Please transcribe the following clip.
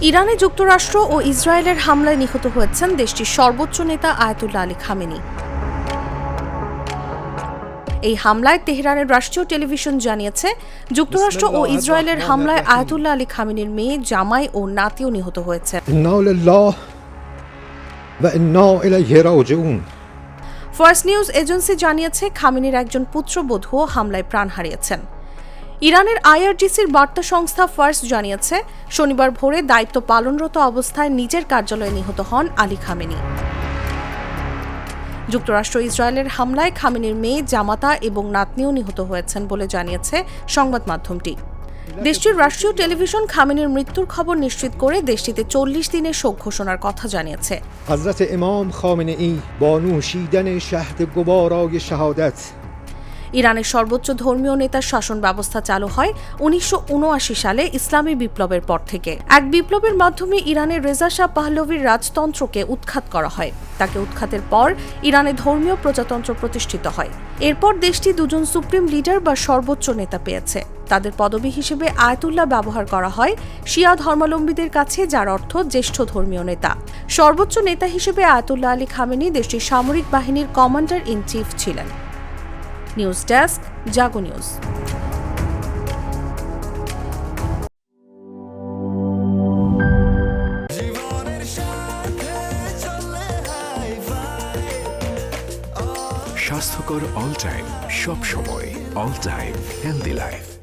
ইরানে যুক্তরাষ্ট্র ও ইসরায়েলের হামলায় নিহত হয়েছেন দেশটির সর্বোচ্চ নেতা আয়াতুল্লাহ আলী খামেনি। এই হামলায় তেহরানের রাষ্ট্রীয় টেলিভিশন জানিয়েছে, যুক্তরাষ্ট্র ও ইসরায়েলের হামলায় আয়াতুল্লাহ আলী খামেনির মেয়ে, জামাই ও নাতিও নিহত হয়েছে। ফার্স্ট নিউজ এজেন্সি জানিয়েছে, খামেনির একজন পুত্রবধূও হামলায় প্রাণ হারিয়েছেন। ইরানের আইআরজিসির বার্তা সংস্থা ফার্স জানিয়েছে, শনিবার ভোরে দায়িত্ব পালনরত অবস্থায় নিজের কার্যালয়ে নিহত হন আলী খামেনি। যুক্তরাষ্ট্র ইসরায়েলের হামলায় খামেনির মেয়ে, জামাতা এবং নাতনিও নিহত হয়েছেন বলে জানিয়েছে সংবাদ মাধ্যমটি। দেশটির রাষ্ট্রীয় টেলিভিশন খামেনির মৃত্যুর খবর নিশ্চিত করে দেশটিতে 40 দিনের শোক ঘোষণার কথা জানিয়েছে। হযরত ইমাম খামেনেই বা নূশিদান শাহদ গুবারায়ে শাহাদাত। ইরানের সর্বোচ্চ ধর্মীয় নেতার শাসন ব্যবস্থা চালু হয় 1979 সালে ইসলামী বিপ্লবের পর থেকে। এক বিপ্লবের মাধ্যমে ইরানের রেজা শাহ পাহলভির রাজতন্ত্রকে উৎখাত করা হয়। তাকে উৎখাতের পর ইরানে ধর্মীয় প্রজাতন্ত্র প্রতিষ্ঠিত হয়। এরপর দেশটি দুজন সুপ্রিম লিডার বা সর্বোচ্চ নেতা পেয়েছে। তাদের পদবি হিসেবে আয়াতুল্লাহ ব্যবহার করা হয় শিয়া ধর্মাবলম্বীদের কাছে, যার অর্থ জ্যেষ্ঠ ধর্মীয় নেতা। সর্বোচ্চ নেতা হিসেবে আয়াতুল্লাহ আলী খামেনি দেশটির সামরিক বাহিনীর কমান্ডার ইন চিফ ছিলেন। নিউজ ডেস্ক, জাগো নিউজ। স্বাস্থ্যকর অল টাইম, সব সময় অল টাইম হেলদি লাইফ।